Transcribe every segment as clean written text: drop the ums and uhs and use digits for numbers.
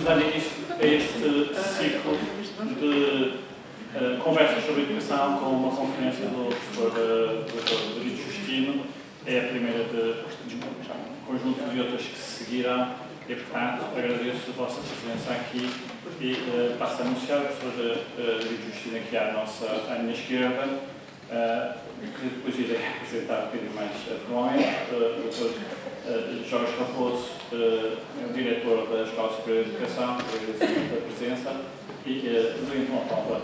dar início a este ciclo de conversas sobre educação com uma conferência do professor Dr. David Justino. É a primeira de um conjunto de outras que se seguirão e, portanto, agradeço a vossa presença aqui e passo a anunciar o professor David Justino aqui à minha esquerda, que depois irei apresentar um bocadinho mais formalmente, o Dr. Jorge Raposo, diretor da Escola Superior de Educação, agradeço a presença e dou então a palavra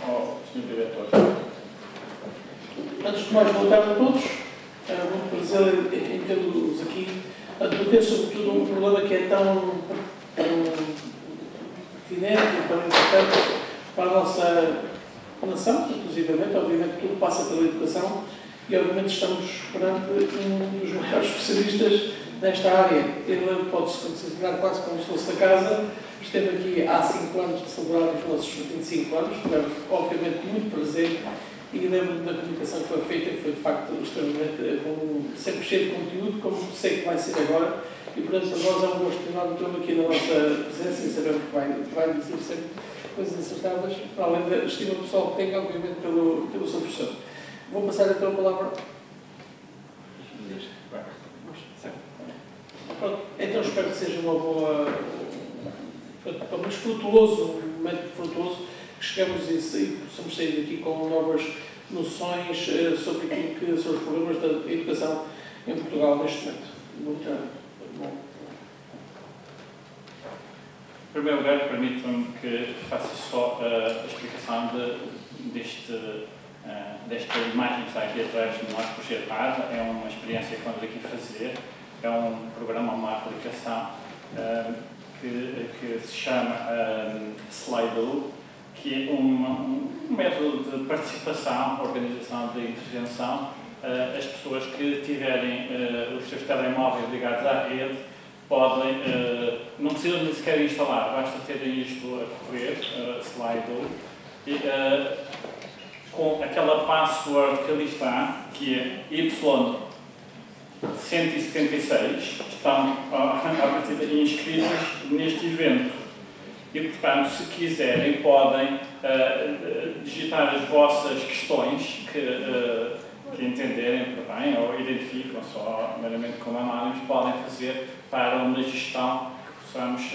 ao Sr. Diretor. Antes de mais, boa tarde a todos. É muito prazer em tê-los aqui a debater sobretudo um problema que é tão pertinente e tão importante para a nossa nação, inclusivamente. Obviamente, tudo passa pela educação e, obviamente, estamos perante um dos maiores especialistas nesta área. Ele pode-se considerar quase como se fosse da casa. Esteve aqui há 5 anos de celebrar os nossos 25 anos. Tivemos, obviamente, muito prazer e lembro-me da comunicação que foi feita, que foi de facto extremamente sempre cheio de conteúdo, como sei que vai ser agora. E, portanto, para nós é um gosto enorme ter-lo aqui na nossa presença e sabemos que vai dizer sempre coisas acertadas, para além da estima pessoal que tem, obviamente, pelo seu professor. Vou passar então a palavra. Pronto, então espero que seja uma boa, pelo menos frutuoso, um momento frutuoso, que chegamos e possamos sair daqui com novas noções sobre aquilo que são os problemas da educação em Portugal neste momento. Muito bom. Em primeiro lugar, permitam-me que faça só a explicação desta imagem que está aqui atrás de nós projetada. É uma experiência que vamos aqui fazer. É um programa, uma aplicação que se chama Slido, que é um método de participação, organização de intervenção. As pessoas que tiverem os seus telemóveis ligados à rede podem, não precisam nem sequer instalar, basta terem isto a correr, Slido, e com aquela password que ali está, que é Y176, estão à partida inscritos neste evento. E, portanto, se quiserem, podem digitar as vossas questões que entenderem por bem ou identificam só meramente como anónimos, podem fazer para uma gestão que possamos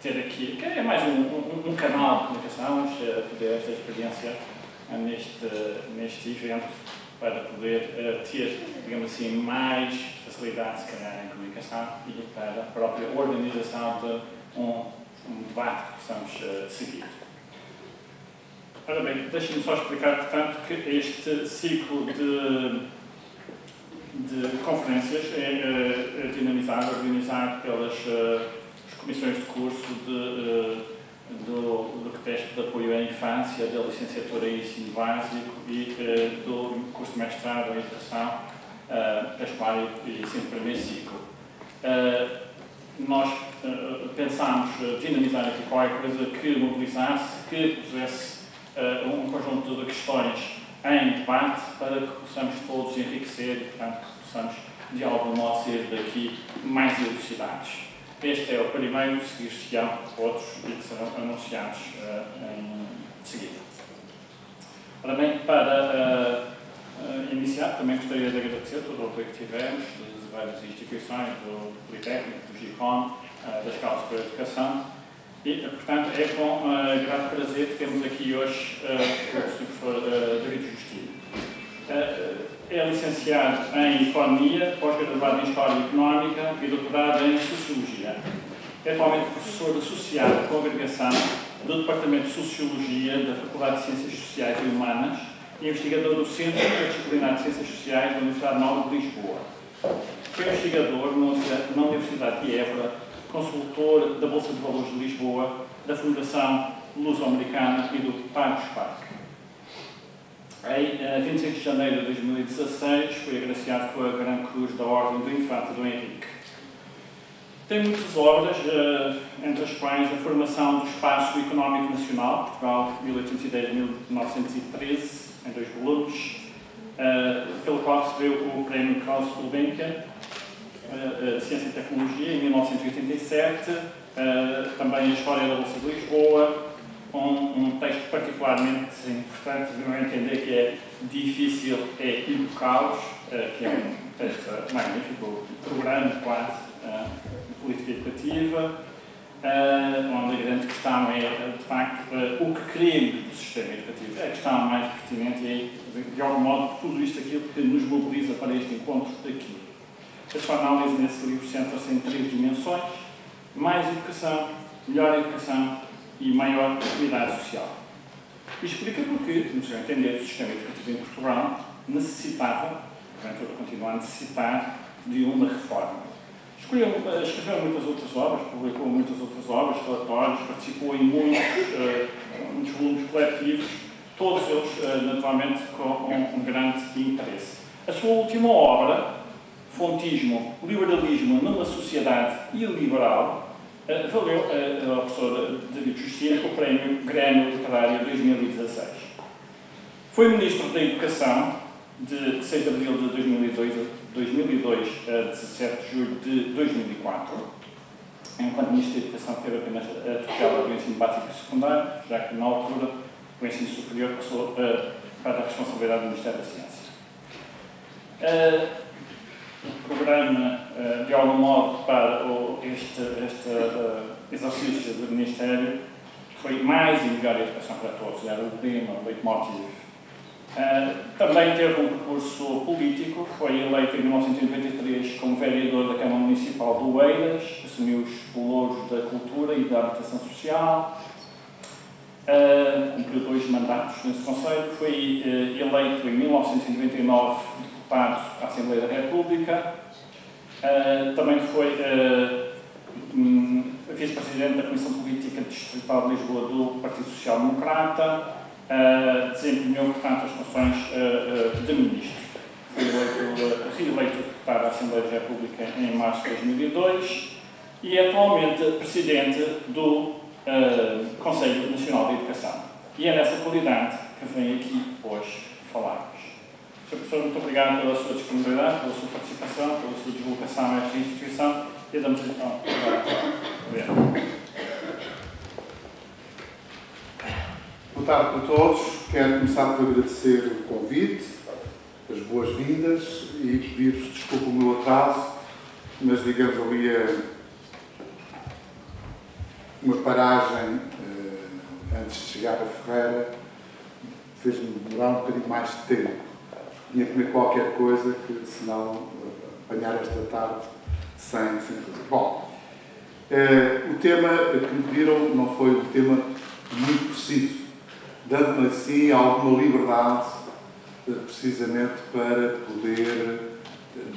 ter aqui, que é mais um canal de comunicação, vamos fazer esta experiência neste evento para poder ter, digamos assim, mais facilidade, se calhar, em comunicação e para a própria organização de um debate que possamos seguir. Ora bem, deixem-me só explicar, portanto, que este ciclo de conferências é dinamizado, organizado pelas comissões de curso do CTESP de apoio à infância, da licenciatura em ensino básico e do curso de mestrado em educação escolar e ensino primeiro ciclo. Nós pensámos dinamizar aqui qualquer coisa que mobilizasse, que pusesse um conjunto de questões em debate para que possamos todos enriquecer e, portanto, que possamos, de algum modo, ser daqui mais elucidados. Este é o primeiro, seguir-se-ão outros e que serão anunciados em seguida. Ora bem, para iniciar, também gostaria de agradecer todo o apoio que tivemos das várias instituições, do Politécnico, do GICOM, da Escola Superior de Educação e, portanto, é com grande prazer que temos aqui hoje o professor David Justino. É licenciado em Economia, pós-graduado em História Económica e doutorado em Sociologia. É atualmente professor associado com agregação do Departamento de Sociologia da Faculdade de Ciências Sociais e Humanas e investigador do Centro Interdisciplinar de Ciências Sociais da Universidade Nova de Lisboa. Foi investigador na Universidade de Évora, consultor da Bolsa de Valores de Lisboa, da Fundação Luso-Americana e do Pagos Parque. Em 26 de janeiro de 2016 foi agraciado com a Gran Cruz da Ordem do Infante Dom Henrique. Tem muitas obras, entre as quais a formação do Espaço Económico Nacional, Portugal 1810-1913, em 2 volumes, pelo qual recebeu o Prémio Klaus Gulbenkian de Ciência e Tecnologia em 1987, também também a história da Bolsa de Lisboa, um texto particularmente importante, de não entender que é difícil invocá-los, que é um texto magnífico, programa quase, de política educativa, onde a grande questão é, de facto, o que queremos do sistema educativo. É a questão mais pertinente e, de algum modo, tudo isto aquilo que nos mobiliza para este encontro aqui. A sua análise nesse livro centra-se em 3 dimensões: mais educação, melhor educação e maior equidade social. E explica porque, no seu entender, o sistema educativo em Portugal necessitava, portanto, continua a necessitar, de uma reforma. Escreveu muitas outras obras, publicou muitas outras obras, relatórios, participou em muitos volumes coletivos, todos eles, naturalmente, com um grande interesse. A sua última obra, Fontismo, Liberalismo numa Sociedade Iliberal, valeu ao professor David Justino o Prémio Grêmio Literário 2016. Foi Ministro da Educação de 6 de abril de 2002 a 17 de julho de 2004. Enquanto Ministro da Educação teve apenas a tutela do ensino básico e secundário, já que na altura o ensino superior passou para a responsabilidade do Ministério da Ciência. O programa, de algum modo, para este exercício do Ministério foi mais e melhor educação para todos, era o lema, o leitmotiv. Também teve um percurso político, foi eleito em 1993 como vereador da Câmara Municipal do Eiras, assumiu os louros da cultura e da habitação social, cumpriu 2 mandatos nesse Conselho, foi eleito em 1999 deputado à Assembleia da República, também foi vice-presidente da Comissão Política Distrital de Lisboa do Partido Social Democrata, desempenhou, portanto, as funções de ministro. Foi reeleito deputado à Assembleia da República em março de 2002 e é atualmente presidente do Conselho Nacional de Educação. E é nessa qualidade que vem aqui hoje falar-vos. Sr. Professor, muito obrigado pela sua disponibilidade, pela sua participação, pela sua deslocação a esta instituição e damos então a palavra. Boa tarde a todos. Quero começar por agradecer o convite, as boas-vindas e pedir-vos desculpa o meu atraso, mas digamos ali uma paragem antes de chegar a Ferreira fez-me demorar um bocadinho mais de tempo. Tinha que comer qualquer coisa, que senão apanhar esta tarde sem fazer. Bom, o tema que me pediram não foi um tema muito preciso, dando-me assim alguma liberdade, precisamente para poder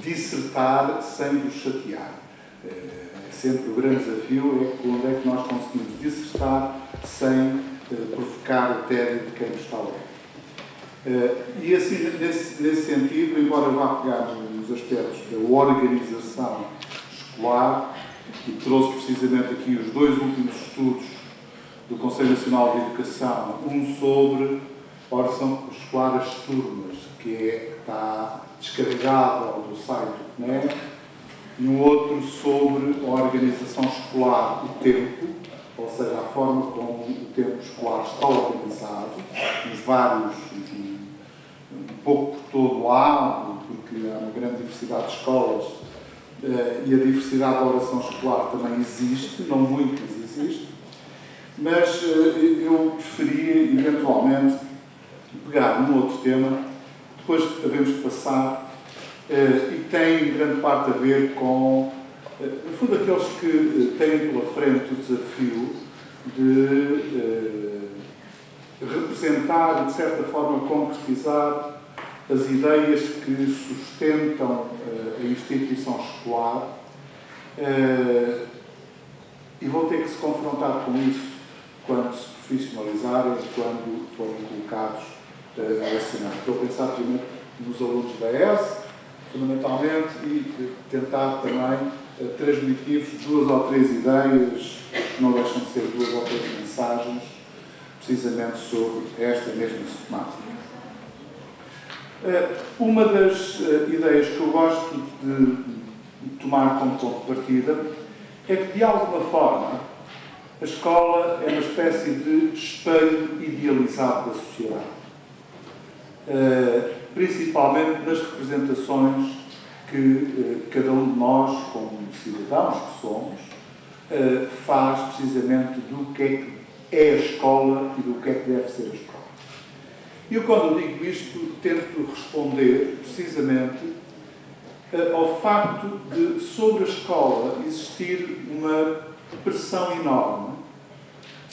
dissertar sem vos chatear. Sempre o grande desafio é onde é que nós conseguimos dissertar sem provocar o tédio de quem nos está a ler. E assim, nesse sentido, embora vá pegar nos aspectos da organização escolar, e trouxe precisamente aqui os 2 últimos estudos do Conselho Nacional de Educação, um sobre a oração escolar as turmas, que está descarregável do site do CNE, e um outro sobre a organização escolar, o tempo, ou seja, a forma como o tempo escolar está organizado, nos vários, enfim, um pouco por todo lado, porque há uma grande diversidade de escolas, e a diversidade da oração escolar também existe, não muito, mas existe. Mas eu preferia, eventualmente, pegar num outro tema, depois devemos passar, e tem em grande parte a ver com, no fundo, aqueles que têm pela frente o desafio de representar, de certa forma, concretizar as ideias que sustentam a instituição escolar, e vão ter que se confrontar com isso quando se profissionalizarem, quando forem colocados a assinar. Estou a pensar, primeiro, nos alunos da ES, fundamentalmente, e tentar também transmitir-vos 2 ou 3 ideias, que não deixam de ser 2 ou 3 mensagens, precisamente sobre esta mesma temática. Uma das ideias que eu gosto de tomar como ponto de partida é que, de alguma forma, A escola é uma espécie de espelho idealizado da sociedade, principalmente nas representações que cada um de nós, como cidadãos que somos, faz precisamente do que é a escola e do que é que deve ser a escola. E eu, quando digo isto, tento responder precisamente ao facto de, sobre a escola, existir uma pressão enorme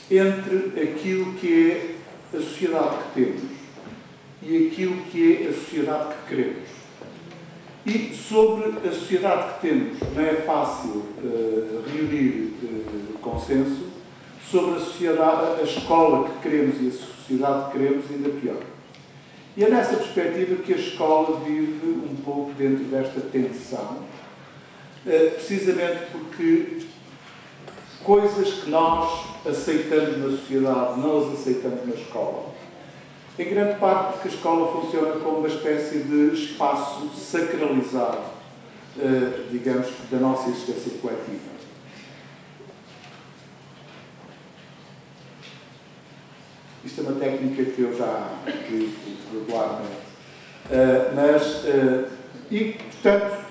entre aquilo que é a sociedade que temos e aquilo que é a sociedade que queremos. E sobre a sociedade que temos, não é fácil reunir consenso. Sobre a sociedade, a escola que queremos e a sociedade que queremos, ainda pior. E é nessa perspectiva que a escola vive um pouco dentro desta tensão, precisamente porque coisas que nós aceitamos na sociedade não as aceitamos na escola. Em grande parte porque a escola funciona como uma espécie de espaço sacralizado, digamos, da nossa existência coletiva. Isto é uma técnica que eu já utilizo regularmente. E, portanto,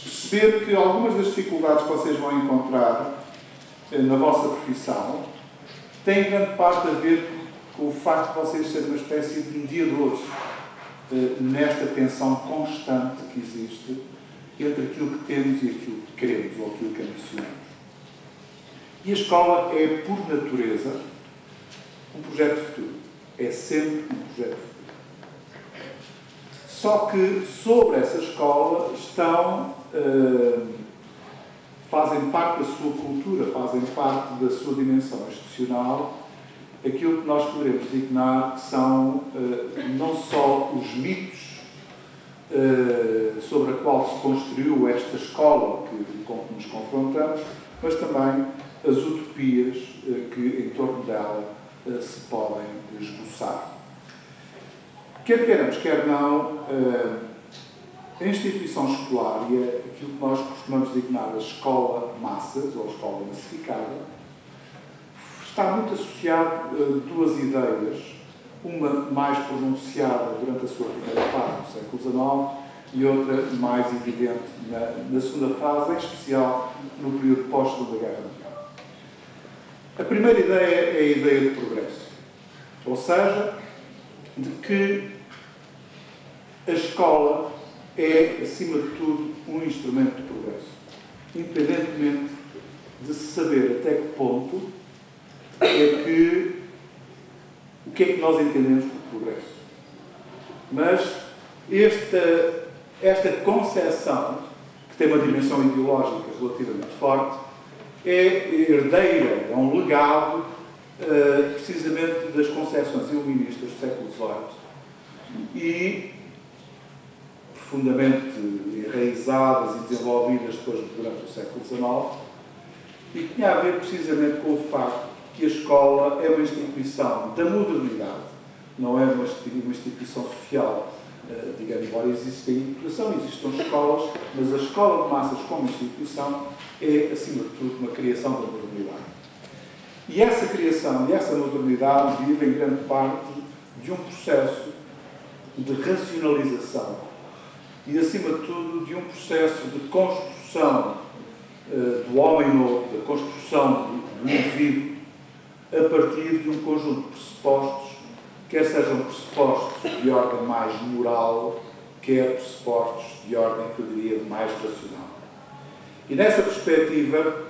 perceber que algumas das dificuldades que vocês vão encontrar na vossa profissão têm grande parte a ver com o facto de vocês serem uma espécie de mediadores nesta tensão constante que existe entre aquilo que temos e aquilo que queremos ou aquilo que ambicionamos. E a escola é, por natureza, um projeto de futuro. É sempre um projeto de futuro. Só que sobre essa escola fazem parte da sua cultura, fazem parte da sua dimensão institucional, aquilo que nós poderemos designar que são não só os mitos sobre a qual se construiu esta escola com que nos confrontamos, mas também as utopias que em torno dela se podem esboçar. Quer queiramos, quer não, a instituição escolar e aquilo que nós costumamos designar a escola massas, ou a escola massificada, está muito associado a duas ideias, uma mais pronunciada durante a sua primeira fase do século XIX e outra mais evidente na segunda fase, em especial no período pós-Segunda Guerra Mundial. A primeira ideia é a ideia de progresso, ou seja, de que a escola é, acima de tudo, um instrumento de progresso, independentemente de se saber até que ponto o que é que nós entendemos por progresso. Mas esta concepção, que tem uma dimensão ideológica relativamente forte, é herdeira, é um legado, precisamente das concepções iluministas do século XVIII e profundamente enraizadas e desenvolvidas depois durante o século XIX, e que tinha a ver precisamente com o facto que a escola é uma instituição da modernidade, não é uma instituição social, digamos, embora exista educação, existam escolas, mas a escola de massas como instituição é, acima de tudo, uma criação da modernidade. E essa criação e essa modernidade vive em grande parte de um processo de racionalização e, acima de tudo, de um processo de construção do homem novo, da construção do indivíduo, a partir de um conjunto de pressupostos, quer sejam pressupostos de ordem mais moral, quer pressupostos de ordem, que eu diria, mais racional. E nessa perspectiva,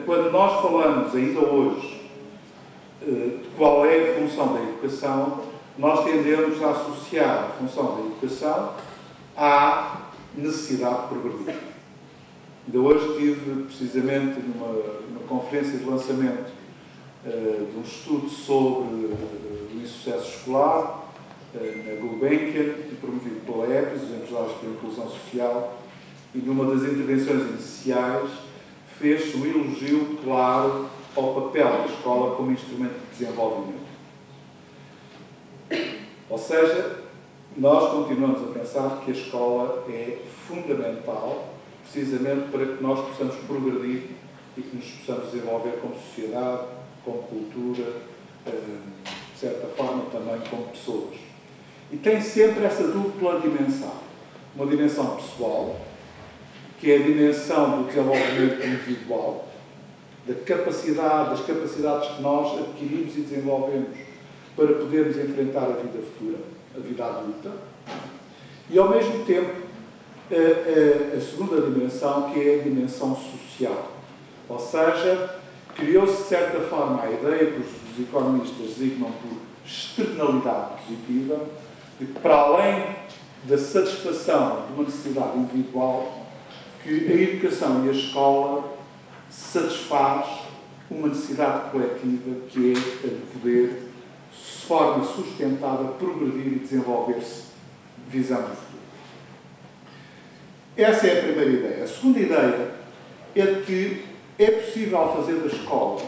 quando nós falamos ainda hoje de qual é a função da educação, nós tendemos a associar a função da educação à necessidade de progredir. Ainda hoje estive precisamente numa conferência de lançamento de um estudo sobre o insucesso escolar na Gulbenkian, promovido pela EPIS, os Empresários pela Inclusão Social, e numa das intervenções iniciais fez-se um elogio claro ao papel da escola como instrumento de desenvolvimento. Ou seja, nós continuamos a pensar que a escola é fundamental precisamente para que nós possamos progredir e que nos possamos desenvolver como sociedade, como cultura, de certa forma também como pessoas. E tem sempre essa dupla dimensão. Uma dimensão pessoal, que é a dimensão do desenvolvimento individual, das capacidades que nós adquirimos e desenvolvemos para podermos enfrentar a vida futura, a vida adulta, e ao mesmo tempo a segunda dimensão, que é a dimensão social. Ou seja, criou-se de certa forma a ideia que os economistas designam por externalidade positiva, de que para além da satisfação de uma necessidade individual, que a educação e a escola satisfaz uma necessidade coletiva, que é a de poder, de forma sustentada, progredir e desenvolver-se visando o futuro. Essa é a primeira ideia. A segunda ideia é de que é possível fazer da escola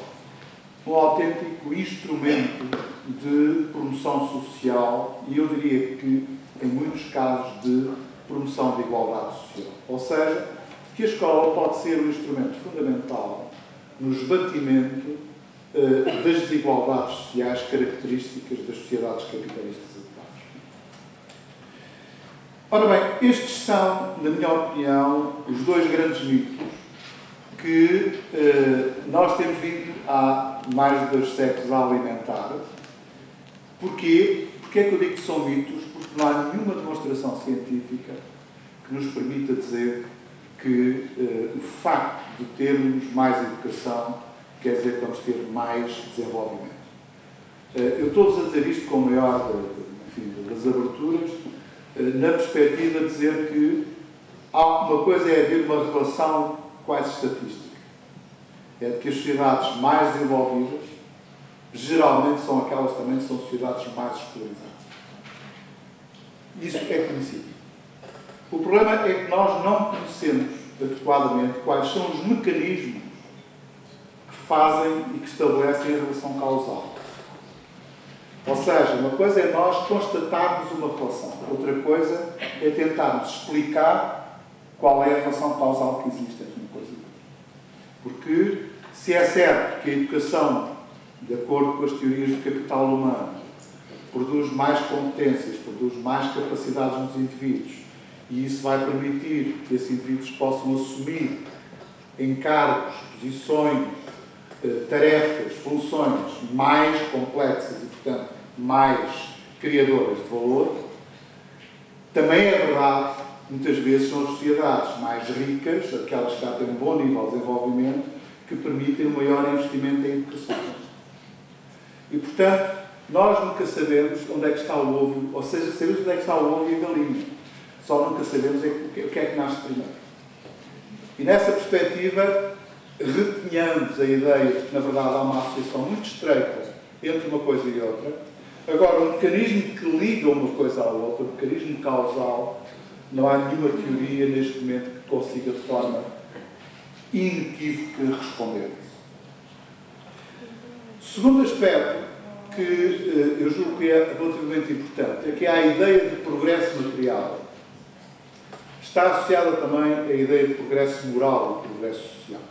um autêntico instrumento de promoção social e, eu diria que, em muitos casos, de promoção da igualdade social. Ou seja, que a escola pode ser um instrumento fundamental no esbatimento das desigualdades sociais características das sociedades capitalistas atuais. Ora bem, estes são, na minha opinião, os dois grandes mitos que nós temos vindo há mais de 2 séculos a alimentar. Porquê? Porque é que eu digo que são mitos? Porque não há nenhuma demonstração científica que nos permita dizer que o facto de termos mais educação quer dizer que vamos ter mais desenvolvimento. Eu estou a dizer isto com a maior das aberturas, na perspectiva de dizer que há uma coisa é haver uma relação quase estatística. É de que as sociedades mais desenvolvidas geralmente são aquelas também que são sociedades mais escolarizadas. Isso é conhecido. O problema é que nós não conhecemos adequadamente quais são os mecanismos que fazem e que estabelecem a relação causal. Ou seja, uma coisa é nós constatarmos uma relação, outra coisa é tentarmos explicar qual é a relação causal que existe entre uma coisa e outra. Porque, se é certo que a educação, de acordo com as teorias do capital humano, produz mais competências, produz mais capacidades nos indivíduos, e isso vai permitir que esses indivíduos possam assumir encargos, posições, tarefas, funções mais complexas e, portanto, mais criadoras de valor. Também é verdade, muitas vezes são as sociedades mais ricas, aquelas que já têm um bom nível de desenvolvimento, que permitem um maior investimento em educação. E, portanto, nós nunca sabemos onde é que está o ovo, ou seja, sabemos onde é que está o ovo e a galinha. Só nunca sabemos o que é que nasce primeiro. E nessa perspectiva, retenhamos a ideia de que, na verdade, há uma associação muito estreita entre uma coisa e outra. Agora, um mecanismo que liga uma coisa à outra, um mecanismo causal, não há nenhuma teoria neste momento que consiga de forma inequívoca responder isso. Segundo aspecto que eu julgo que é relativamente importante é que há a ideia de progresso material. Está associada também à ideia de progresso moral e progresso social.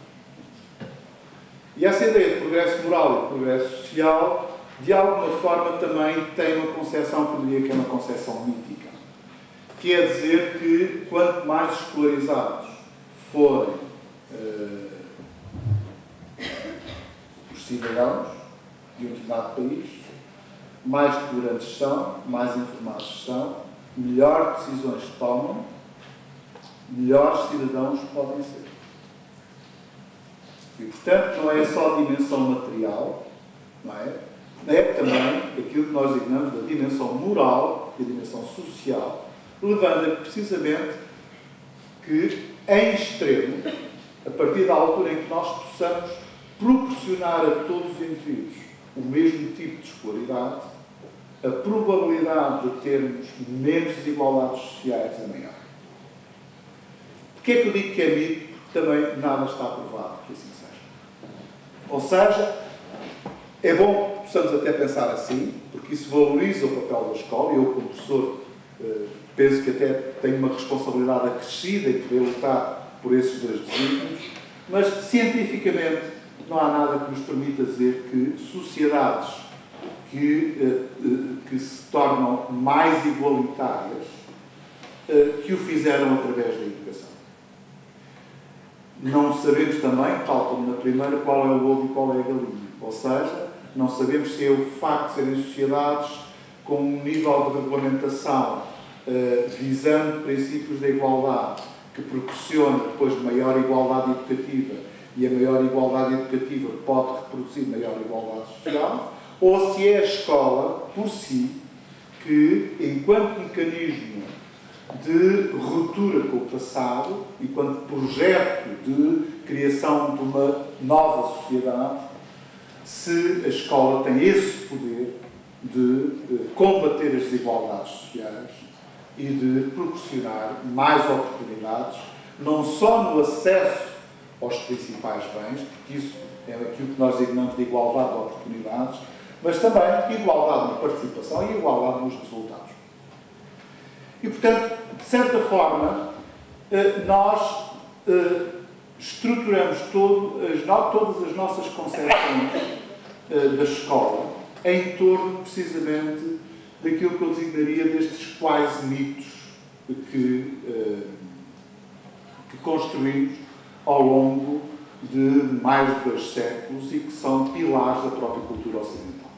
E essa ideia de progresso moral e progresso social, de alguma forma, também tem uma concepção que eu diria que é uma concepção mítica. Que é dizer que, quanto mais escolarizados forem os cidadãos de um determinado país, mais tolerantes são, mais informados são, melhores decisões tomam, melhores cidadãos podem ser. E, portanto, não é só a dimensão material, não é? É também aquilo que nós designamos da dimensão moral e a dimensão social, levando a precisamente que, em extremo, a partir da altura em que nós possamos proporcionar a todos os indivíduos o mesmo tipo de escolaridade, a probabilidade de termos menos desigualdades sociais é maior. Porquê é que eu digo que é mito? Porque também nada está provado que assim seja. Ou seja, é bom que possamos até pensar assim, porque isso valoriza o papel da escola, e eu, como professor, penso que até tenho uma responsabilidade acrescida em poder lutar por esses dois desígnios, Mas, cientificamente, não há nada que nos permita dizer que sociedades que se tornam mais igualitárias que o fizeram através da educação. Não sabemos também, tal como na primeira, qual é o ovo e qual é a galinha. Ou seja, não sabemos se é o facto de serem sociedades com um nível de regulamentação visando princípios da igualdade que proporciona depois maior igualdade educativa, e a maior igualdade educativa pode reproduzir maior igualdade social, ou se é a escola, por si, que, enquanto mecanismo de ruptura com o passado, enquanto projeto de criação de uma nova sociedade, se a escola tem esse poder de combater as desigualdades sociais e de proporcionar mais oportunidades, não só no acesso aos principais bens, porque isso é aquilo que nós designamos de igualdade de oportunidades, mas também igualdade na participação e igualdade nos resultados. E, portanto, de certa forma, nós estruturamos todas as nossas concepções da escola em torno, precisamente, daquilo que eu designaria destes quase mitos que construímos ao longo de mais de 2 séculos e que são pilares da própria cultura ocidental.